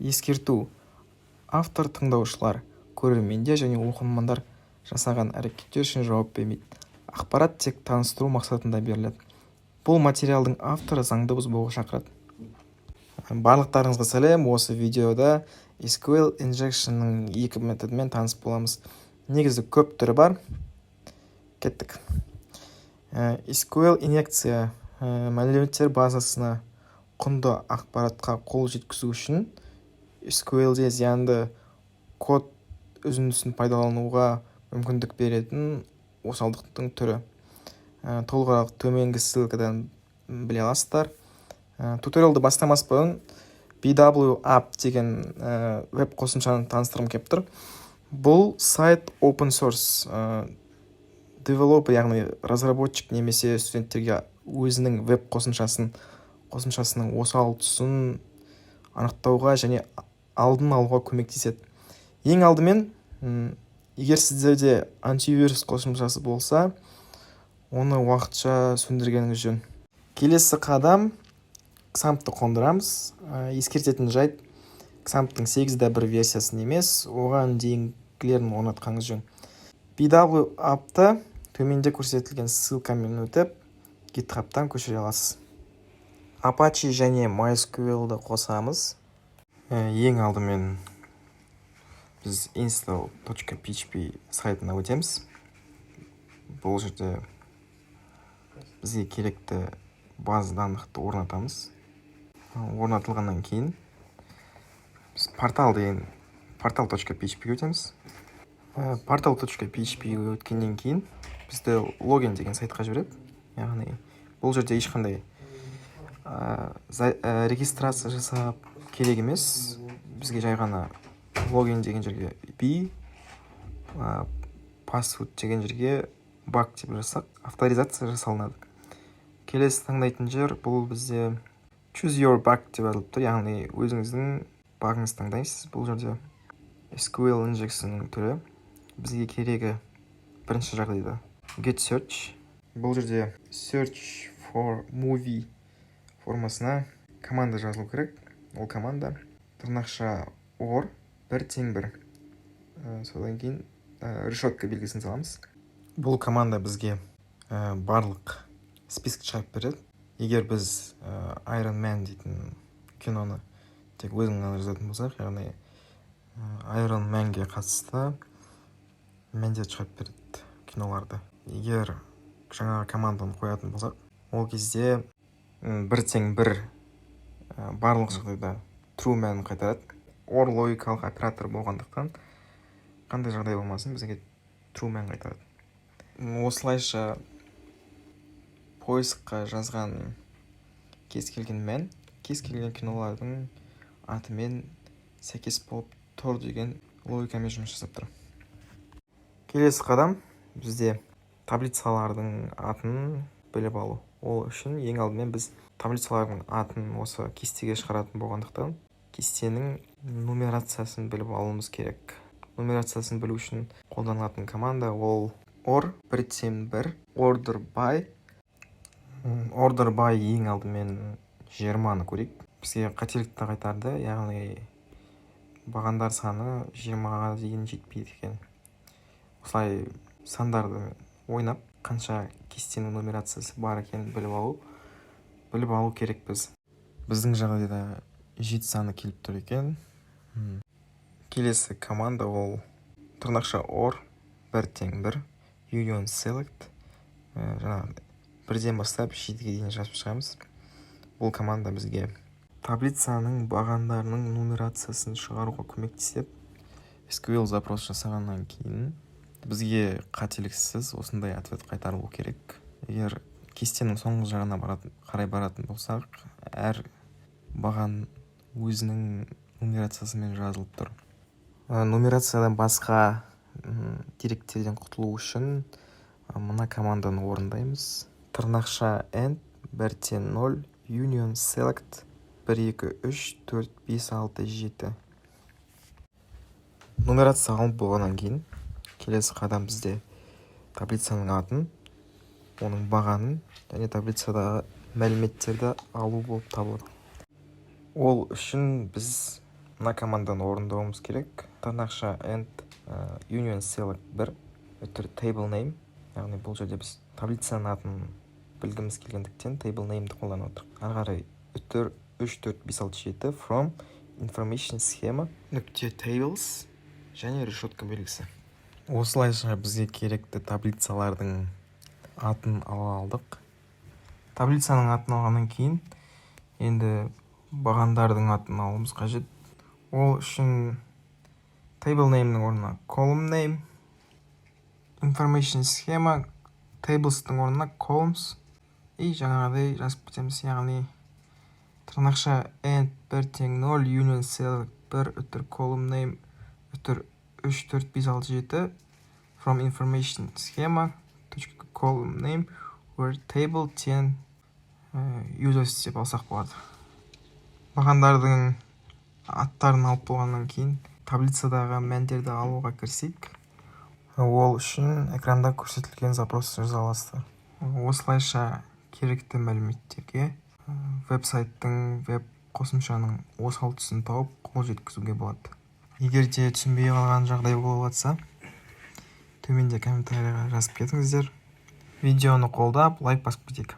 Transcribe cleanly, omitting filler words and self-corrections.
Ескерту: автор тыңдаушылар, көрермендер және оқырмандар жасаған әрекеттер үшін жауап бермейді. Ақпарат тек таныстыру мақсатында беріледі. Бұл материалдың авторы заңды бұзбауға шақырады. Барлықтарыңызға сәлем. Осы видеода SQL injection'ның екі методымен таныс боламыз. Негізі көп түрі бар. Кеттік. SQL инъекция мәліметтер базасына құнды ақпаратқа қол жеткізу үшін SQL-де зиянды код үзіндісін пайдалануға мүмкіндік беретін осалдықтың түрі. Толығырақ төменгі ссылкадан біле аласыздар. Туториалды бастамас бұрын BW App деген веб қосымшаны таныстырғым келіп тұр. Бұл сайт open source девелопер, яғни разработчик немесе студенттерге өзінің веб қосымшасының осал тұсын анықтауға және алдын алуға көмектеседі. Ең алдымен, егер сіздерде антивирус қосымшасы болса, оны уақытша сөндіргеніңіз жөн. Келесі қадам XAMPP-ті қондырамыз. Ескертетін жайт, XAMPP-тың 8.1 версиясын емес, оған дейінгілерін орнатқаныңыз жөн. BW App-ты төменде көрсетілген ссылкамен өтіп, GitHub-тан көшіре аласыз. Apache және MySQL-ді қосамыз. Ең алдымен біз install.php сайтына өтеміз. Бұл жерде бізге керекті база даннықты орнатамыз. Орнатылғаннан кейін біз portal.php өтеміз. Portal.php өткеннен кейін бізді логин деген сайтқа жібереді. Яғни бұл жерде ешқандай регистрация жасап керек емес. Бізге жай ғана логин деген жерге password деген жерге баг деп жасақ, авторизация жасалынады. Келесі таңдайтын жер бұл бізде choose your bug деп аталып тұр, яғни өзіңіздің багыңызды таңдайсыз. Бұл жерде SQL injection'ның түрі. Бізге керегі бірінші жағдайда get search. Бұл жерде search for movie формасына команда жазылу керек. Ол команда тырнақша or 1=1. Содан кейін решетка белгісін саламыз. Бұл команда бізге барлық список шығарып береді. Егер біз Iron Man дейтін киноны тек өзіңнен жазатын болсақ, яғни Iron Man-ге қатысты міндет шығарып береді киноларды. Егер жаңа команданы қоятын болсақ, ол кезде 1=1 барлық жағдайда true мәнін қайтарады. Or логикалық оператор болғандықтан қандай жағдай болмасын бізге true мән қайтарады. Осылайша поискқа жазған кез келген мән, кез келген кинолардың атымен сәйкес болып тұр деген логикамен жұмыс жасап тұр. Келесі қадам бізде таблицалардың атын біліп алу. Ол үшін ең алдымен біз таблицалардың атын осы кестеге шығаратын болғандықтан кестенің нумерациясын біліп алуымыз керек. Нумерациясын білу үшін қолданылатын команда ол or 1=1 order by. Order by ең алдымен 20-ны көрейік. Бізге қателікті қайтарды, яғни бағандар саны 20-ға дейін жетпейді екен. Осылай сандарды ойнап, қанша кестенің нумерациясы бар екенін біліп алу керек біз. Біздің жағдайда 7 саны келіп тұр екен. Келесі команда ол тырнақша or 1=1 union select. Жаңағы 1-ден бастап 7-ге дейін жазып шығамыз. Бұл команда бізге таблицаның бағандарының нумерациясын шығаруға көмектеседі. SQL запрос жасағаннан кейін бізге қателіксіз осындай ответ қайтарылу керек. Егер кестенің соңғы жағына қарай баратын болсақ, әр баған өзінің нумерациясымен жазылып тұр. Нумерациядан басқа деректерден құтылу үшін мына команданы орындаймыз. Тырнақша end 1=0 union select 1 2 3 4 5 6 7. Нумерация алынып болғаннан кейін келесі қадам бізде таблицаның атын, оның бағанын және таблицадағы мәліметтерді алу болып табылады. Ол үшін біз мына команданы орындауымыз керек. Тырнақша and union select 1 өтір table name, яғни бұл жерде біз таблицаның атын білгіміз келгендіктен table name'ді қолданып отырмыз. Ары қарай өтір 3, 4, 5, 6, 7 from information схема нүкте tables және решетка белгісі. Осылайша бізге керекті таблицалардың атын ала алдық. Таблицаның атын алғаннан кейін енді бағандардың атын алуымыз қажет. Ол үшін table name'нің орнына column name, information схема, tables'тың орнына columns и жаңағыдай жазып кетеміз. Яғни тырнақша and 1 тең 0 union select 1 өтір column name өтір 3, 4, 5, 6, 7 from information схема column name where table тең users деп алсақ болады. Бағандардың аттарын алып болғаннан кейін таблицадағы мәндерді алуға кірсек, ол үшін экранда көрсетілген запрос жаза аласыздар. Осылайша керекті мәліметтерге веб-сайттың, веб-қосымшаның осал тұсын тауып қол жеткізуге болады. Егер де түсінбей қалған жағдай болып жатса, төменде комментарийға жазып кетіңіздер. Видеоны қолдап, лайк басып кетейік.